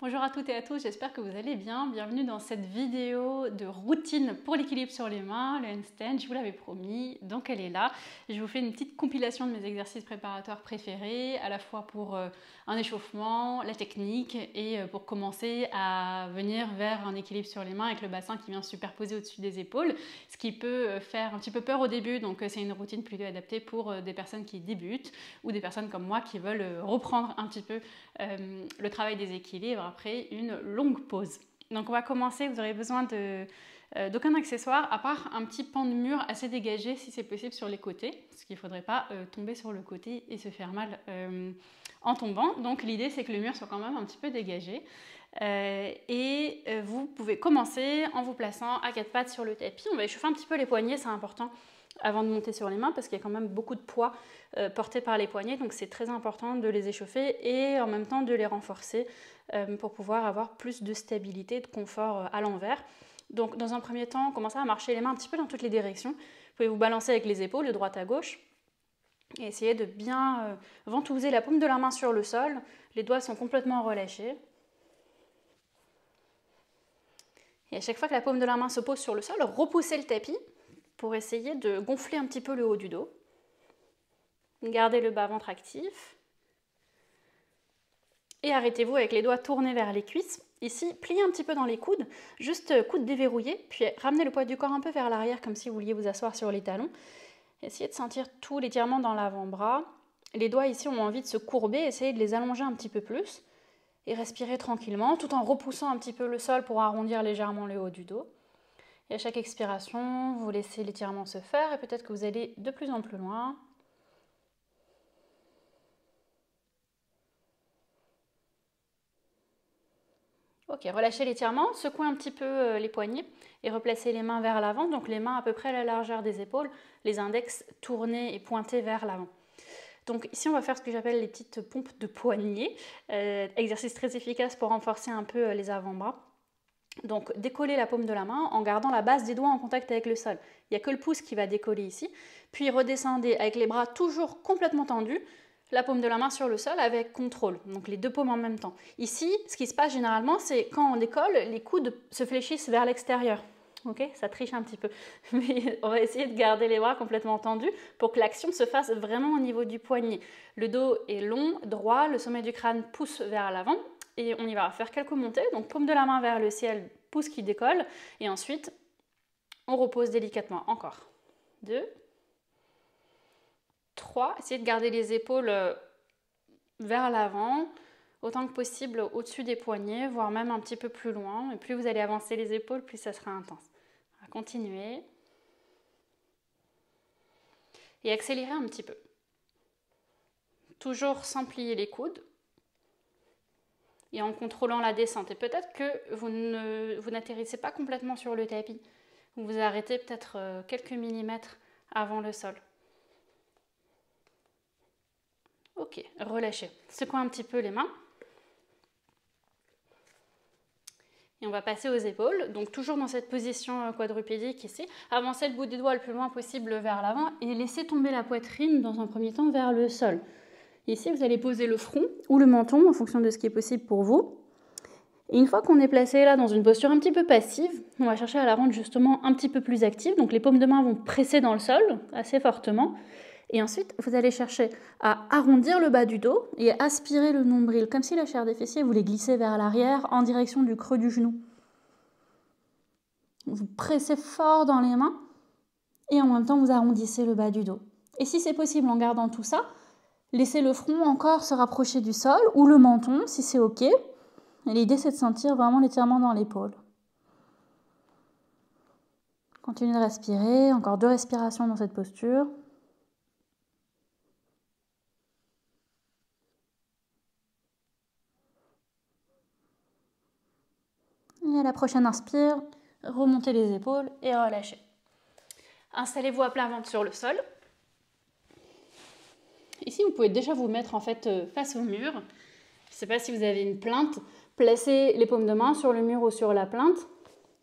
Bonjour à toutes et à tous, j'espère que vous allez bien. Bienvenue dans cette vidéo de routine pour l'équilibre sur les mains, le handstand, je vous l'avais promis, donc elle est là. Je vous fais une petite compilation de mes exercices préparatoires préférés, à la fois pour un échauffement, la technique et pour commencer à venir vers un équilibre sur les mains avec le bassin qui vient se superposer au-dessus des épaules, ce qui peut faire un petit peu peur au début, donc c'est une routine plutôt adaptée pour des personnes qui débutent ou des personnes comme moi qui veulent reprendre un petit peu le travail des équilibres après une longue pause. Donc on va commencer, vous aurez besoin d'aucun accessoire à part un petit pan de mur assez dégagé si c'est possible sur les côtés, parce qu'il ne faudrait pas tomber sur le côté et se faire mal en tombant. Donc l'idée c'est que le mur soit quand même un petit peu dégagé. Vous pouvez commencer en vous plaçant à quatre pattes sur le tapis. On va échauffer un petit peu les poignets, c'est important avant de monter sur les mains parce qu'il y a quand même beaucoup de poids porté par les poignets, donc c'est très important de les échauffer et en même temps de les renforcer pour pouvoir avoir plus de stabilité, de confort à l'envers. Donc dans un premier temps, commencez à marcher les mains un petit peu dans toutes les directions. Vous pouvez vous balancer avec les épaules de droite à gauche et essayer de bien ventouser la paume de la main sur le sol. Les doigts sont complètement relâchés. Et à chaque fois que la paume de la main se pose sur le sol, repoussez le tapis pour essayer de gonfler un petit peu le haut du dos. Gardez le bas-ventre actif. Et arrêtez-vous avec les doigts tournés vers les cuisses. Ici, pliez un petit peu dans les coudes, juste coudes déverrouillés, puis ramenez le poids du corps un peu vers l'arrière comme si vous vouliez vous asseoir sur les talons. Essayez de sentir tout l'étirement dans l'avant-bras. Les doigts ici ont envie de se courber, essayez de les allonger un petit peu plus. Et respirez tranquillement, tout en repoussant un petit peu le sol pour arrondir légèrement le haut du dos. Et à chaque expiration, vous laissez l'étirement se faire et peut-être que vous allez de plus en plus loin. Ok, relâchez l'étirement, secouez un petit peu les poignets et replacez les mains vers l'avant, donc les mains à peu près à la largeur des épaules, les index tournés et pointés vers l'avant. Donc ici on va faire ce que j'appelle les petites pompes de poignets, exercice très efficace pour renforcer un peu les avant-bras. Donc décollez la paume de la main en gardant la base des doigts en contact avec le sol. Il n'y a que le pouce qui va décoller ici, puis redescendez avec les bras toujours complètement tendus, la paume de la main sur le sol avec contrôle, donc les deux paumes en même temps. Ici, ce qui se passe généralement, c'est quand on décolle, les coudes se fléchissent vers l'extérieur. Ok, ça triche un petit peu, mais on va essayer de garder les bras complètement tendus pour que l'action se fasse vraiment au niveau du poignet. Le dos est long, droit, le sommet du crâne pousse vers l'avant et on y va faire quelques montées. Donc paume de la main vers le ciel, pouce qui décolle et ensuite on repose délicatement. Encore 2, 3, essayez de garder les épaules vers l'avant, autant que possible au-dessus des poignets, voire même un petit peu plus loin. Et plus vous allez avancer les épaules, plus ça sera intense. On va continuer. Et accélérer un petit peu. Toujours sans plier les coudes. Et en contrôlant la descente. Et peut-être que vous n'atterrissez pas complètement sur le tapis. Vous vous arrêtez peut-être quelques millimètres avant le sol. Ok, relâchez. Secouez un petit peu les mains. Et on va passer aux épaules, donc toujours dans cette position quadrupédique ici. Avancez le bout des doigts le plus loin possible vers l'avant et laissez tomber la poitrine dans un premier temps vers le sol. Ici, vous allez poser le front ou le menton en fonction de ce qui est possible pour vous. Et une fois qu'on est placé là dans une posture un petit peu passive, on va chercher à la rendre justement un petit peu plus active. Donc les paumes de main vont presser dans le sol assez fortement. Et ensuite, vous allez chercher à arrondir le bas du dos et aspirer le nombril, comme si la chair des fessiers voulait glisser vers l'arrière en direction du creux du genou. Vous pressez fort dans les mains et en même temps, vous arrondissez le bas du dos. Et si c'est possible, en gardant tout ça, laissez le front encore se rapprocher du sol ou le menton, si c'est OK. Et l'idée, c'est de sentir vraiment l'étirement dans l'épaule. Continuez de respirer, encore 2 respirations dans cette posture. Et à la prochaine inspire, remontez les épaules et relâchez. Installez-vous à plat ventre sur le sol. Ici, vous pouvez déjà vous mettre en fait face au mur. Je ne sais pas si vous avez une plinthe. Placez les paumes de main sur le mur ou sur la plinthe,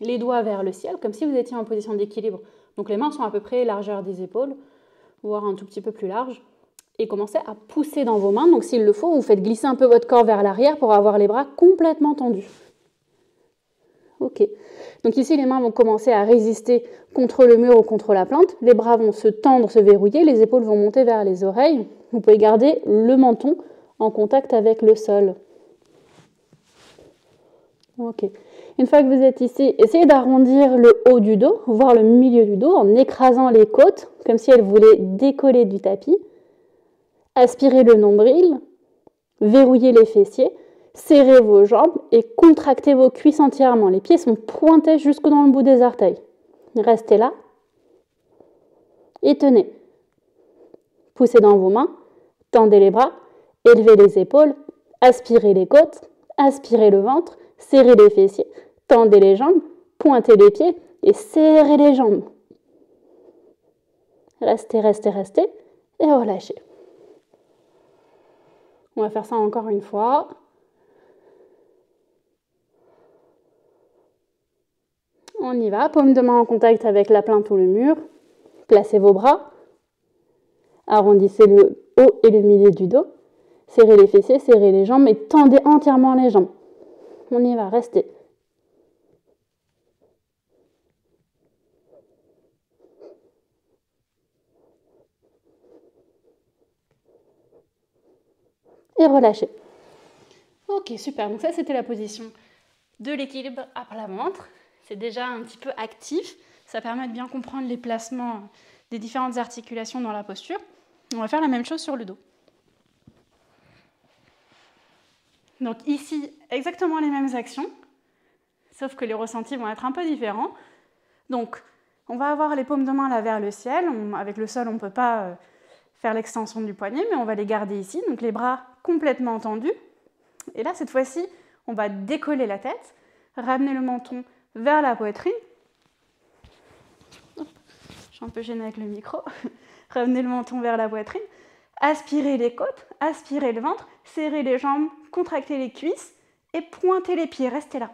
les doigts vers le ciel, comme si vous étiez en position d'équilibre. Donc les mains sont à peu près largeur des épaules, voire un tout petit peu plus large. et commencez à pousser dans vos mains. Donc s'il le faut, vous faites glisser un peu votre corps vers l'arrière pour avoir les bras complètement tendus. Ok. Donc ici, les mains vont commencer à résister contre le mur ou contre la plante. Les bras vont se tendre, se verrouiller. Les épaules vont monter vers les oreilles. Vous pouvez garder le menton en contact avec le sol. Ok. Une fois que vous êtes ici, essayez d'arrondir le haut du dos, voire le milieu du dos, en écrasant les côtes, comme si elles voulaient décoller du tapis. Aspirez le nombril, verrouillez les fessiers, serrez vos jambes et contractez vos cuisses entièrement. Les pieds sont pointés jusque dans le bout des orteils. Restez là et tenez. Poussez dans vos mains, tendez les bras, élevez les épaules, aspirez les côtes, aspirez le ventre, serrez les fessiers, tendez les jambes, pointez les pieds et serrez les jambes. Restez, restez, restez et relâchez. On va faire ça encore une fois. On y va, paume de main en contact avec la plinthe ou le mur. Placez vos bras. Arrondissez le haut et le milieu du dos. Serrez les fessiers, serrez les jambes et tendez entièrement les jambes. On y va, restez. Et relâchez. Ok, super. Donc ça, c'était la position de l'équilibre à plat ventre. C'est déjà un petit peu actif. Ça permet de bien comprendre les placements des différentes articulations dans la posture. On va faire la même chose sur le dos. Donc ici, exactement les mêmes actions, sauf que les ressentis vont être un peu différents. Donc, on va avoir les paumes de main là vers le ciel. Avec le sol, on ne peut pas faire l'extension du poignet, mais on va les garder ici. Donc les bras complètement tendus. Et là, cette fois-ci, on va décoller la tête, ramener le menton vers la poitrine. Hop, je suis un peu gênée avec le micro. Ramener le menton vers la poitrine. Aspirez les côtes, aspirez le ventre, serrez les jambes, contractez les cuisses et pointez les pieds. Restez là.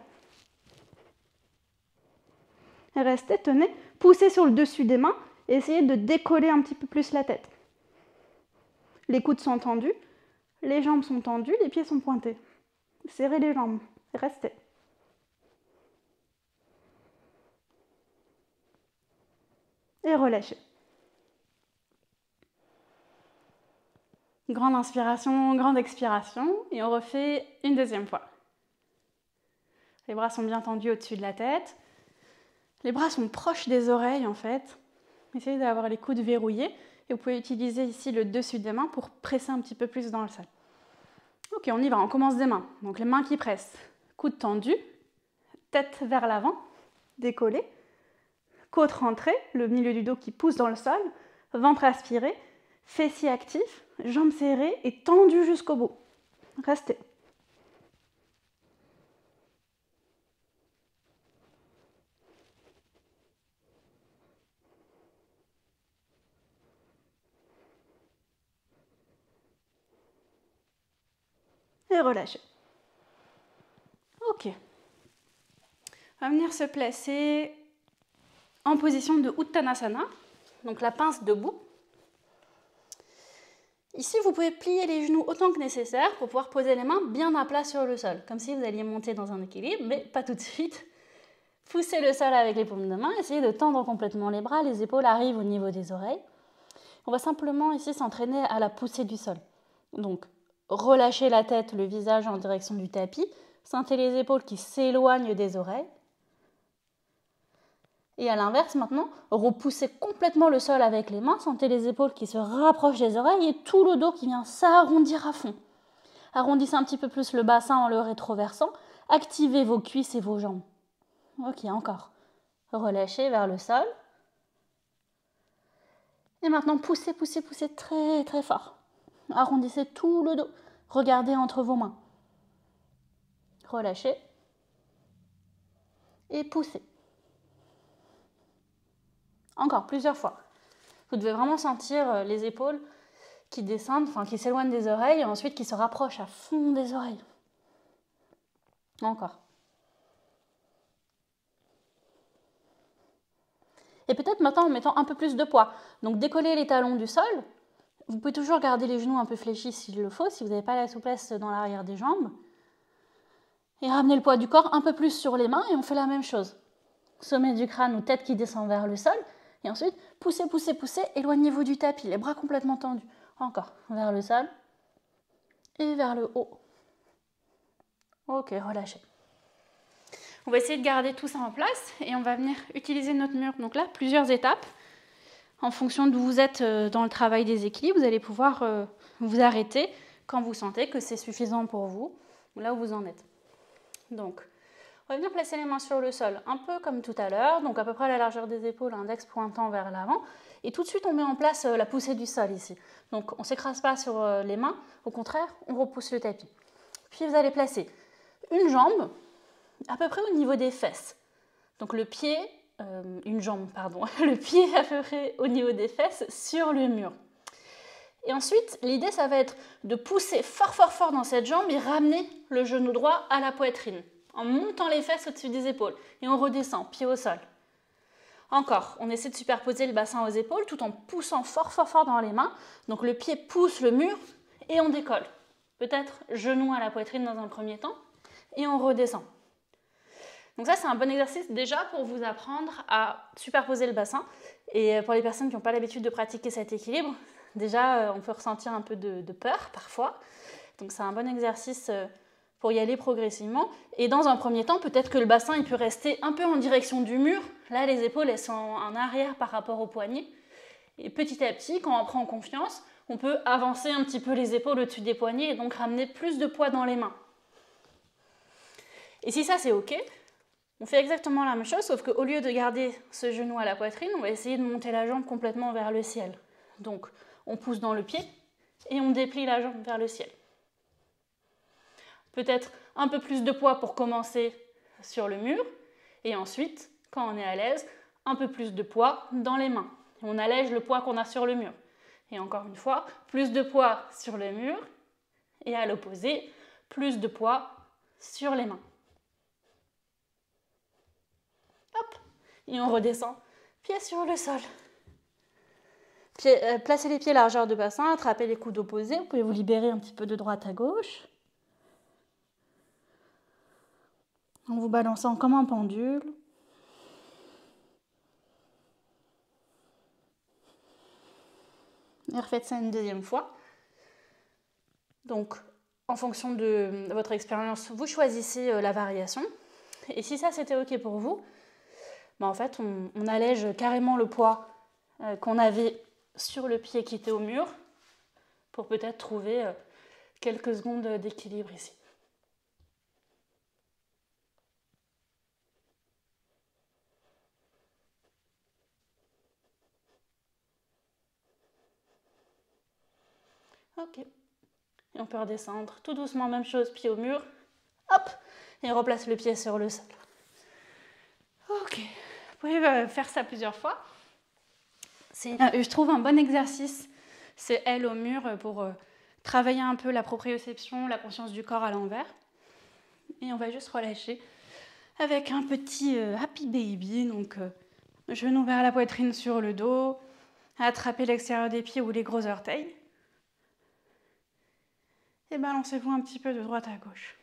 Restez, tenez, poussez sur le dessus des mains et essayez de décoller un petit peu plus la tête. Les coudes sont tendus, les jambes sont tendues, les pieds sont pointés. Serrez les jambes, restez. Et relâchez. Grande inspiration, grande expiration. Et on refait une deuxième fois. Les bras sont bien tendus au-dessus de la tête. Les bras sont proches des oreilles en fait. Essayez d'avoir les coudes verrouillés. Et vous pouvez utiliser ici le dessus des mains pour presser un petit peu plus dans le sol. Ok, on y va, on commence des mains. Donc les mains qui pressent. Coudes tendus, tête vers l'avant, décollé. Côte rentrée, le milieu du dos qui pousse dans le sol. Ventre aspiré, fessiers actifs, jambes serrées et tendues jusqu'au bout. Restez. Et relâchez. Ok. On va venir se placer en position de Uttanasana, donc la pince debout. Ici, vous pouvez plier les genoux autant que nécessaire pour pouvoir poser les mains bien à plat sur le sol, comme si vous alliez monter dans un équilibre, mais pas tout de suite. Poussez le sol avec les paumes de main, essayez de tendre complètement les bras, les épaules arrivent au niveau des oreilles. On va simplement ici s'entraîner à la poussée du sol. Donc, relâchez la tête, le visage en direction du tapis, sentez les épaules qui s'éloignent des oreilles. Et à l'inverse maintenant, repoussez complètement le sol avec les mains, sentez les épaules qui se rapprochent des oreilles et tout le dos qui vient s'arrondir à fond. Arrondissez un petit peu plus le bassin en le rétroversant, activez vos cuisses et vos jambes. Ok, encore. Relâchez vers le sol. Et maintenant, poussez, poussez, poussez très très fort. Arrondissez tout le dos. Regardez entre vos mains. Relâchez. Et poussez. Encore, plusieurs fois. Vous devez vraiment sentir les épaules qui descendent, enfin qui s'éloignent des oreilles et ensuite qui se rapprochent à fond des oreilles. Encore. Et peut-être maintenant en mettant un peu plus de poids. Donc décollez les talons du sol, Vous pouvez toujours garder les genoux un peu fléchis s'il le faut, si vous n'avez pas la souplesse dans l'arrière des jambes. Et ramenez le poids du corps un peu plus sur les mains et on fait la même chose. Sommet du crâne ou tête qui descend vers le sol. Et ensuite, poussez, poussez, poussez, éloignez-vous du tapis, les bras complètement tendus. Encore, vers le sol et vers le haut. Ok, relâchez. On va essayer de garder tout ça en place et on va venir utiliser notre mur. Donc là, plusieurs étapes. En fonction d'où vous êtes dans le travail des équilibres, vous allez pouvoir vous arrêter quand vous sentez que c'est suffisant pour vous, là où vous en êtes. Donc, on va venir placer les mains sur le sol, un peu comme tout à l'heure, donc à peu près à la largeur des épaules, index pointant vers l'avant. Et tout de suite, on met en place la poussée du sol ici. Donc, on ne s'écrase pas sur les mains, au contraire, on repousse le tapis. Puis, vous allez placer une jambe à peu près au niveau des fesses. Donc, le pied... le pied à peu près au niveau des fesses sur le mur. Et ensuite, l'idée, ça va être de pousser fort, fort, fort dans cette jambe et ramener le genou droit à la poitrine, en montant les fesses au-dessus des épaules. Et on redescend, pied au sol. Encore, on essaie de superposer le bassin aux épaules tout en poussant fort, fort, fort dans les mains. Donc le pied pousse le mur et on décolle. Peut-être genou à la poitrine dans un premier temps et on redescend. Donc ça, c'est un bon exercice déjà pour vous apprendre à superposer le bassin. Et pour les personnes qui n'ont pas l'habitude de pratiquer cet équilibre, déjà, on peut ressentir un peu de peur parfois. Donc c'est un bon exercice pour y aller progressivement. Et dans un premier temps, peut-être que le bassin il peut rester un peu en direction du mur. Là, les épaules elles sont en arrière par rapport au poignet. Et petit à petit, quand on prend confiance, on peut avancer un petit peu les épaules au-dessus des poignets et donc ramener plus de poids dans les mains. Et si ça, c'est OK, on fait exactement la même chose, sauf qu'au lieu de garder ce genou à la poitrine, on va essayer de monter la jambe complètement vers le ciel. Donc, on pousse dans le pied et on déplie la jambe vers le ciel. Peut-être un peu plus de poids pour commencer sur le mur. Et ensuite, quand on est à l'aise, un peu plus de poids dans les mains. On allège le poids qu'on a sur le mur. Et encore une fois, plus de poids sur le mur. Et à l'opposé, plus de poids sur les mains. Hop, et on redescend, pieds sur le sol. Placez les pieds largeur de bassin, attrapez les coudes opposés. Vous pouvez vous libérer un petit peu de droite à gauche. En vous balançant comme un pendule. Et refaites ça une deuxième fois. Donc, en fonction de votre expérience, vous choisissez la variation. Et si ça, c'était OK pour vous, en fait, on allège carrément le poids qu'on avait sur le pied qui était au mur pour peut-être trouver quelques secondes d'équilibre ici. Ok. Et on peut redescendre tout doucement, même chose, pied au mur. Hop, et on replace le pied sur le sol. Ok. Vous pouvez faire ça plusieurs fois. Je trouve un bon exercice, c'est L au mur pour travailler un peu la proprioception, la conscience du corps à l'envers. Et on va juste relâcher avec un petit happy baby, donc genou vers la poitrine sur le dos, attrapez l'extérieur des pieds ou les gros orteils. Et balancez-vous un petit peu de droite à gauche.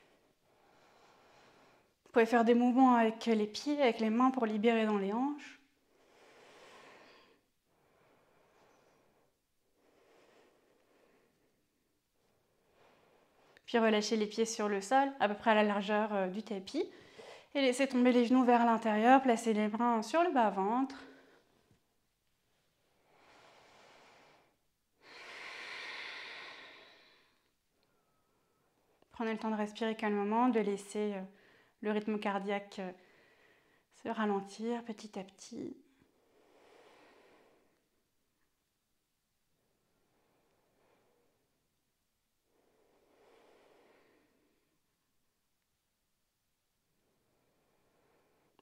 Vous pouvez faire des mouvements avec les pieds, avec les mains pour libérer dans les hanches. Puis relâchez les pieds sur le sol, à peu près à la largeur du tapis. Et laissez tomber les genoux vers l'intérieur, placez les bras sur le bas-ventre. Prenez le temps de respirer calmement, de laisser le rythme cardiaque se ralentir petit à petit.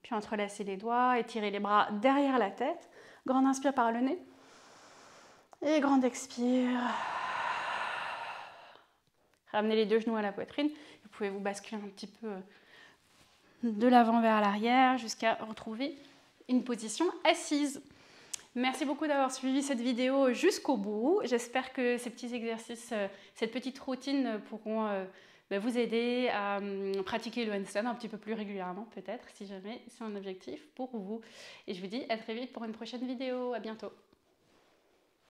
Puis entrelacez les doigts, étirez les bras derrière la tête. Grande inspire par le nez. Et grande expire. Ramenez les deux genoux à la poitrine. Vous pouvez vous basculer un petit peu de l'avant vers l'arrière jusqu'à retrouver une position assise. Merci beaucoup d'avoir suivi cette vidéo jusqu'au bout. J'espère que ces petits exercices, cette petite routine pourront vous aider à pratiquer le handstand un petit peu plus régulièrement peut-être, si jamais c'est un objectif pour vous. Et je vous dis à très vite pour une prochaine vidéo. À bientôt.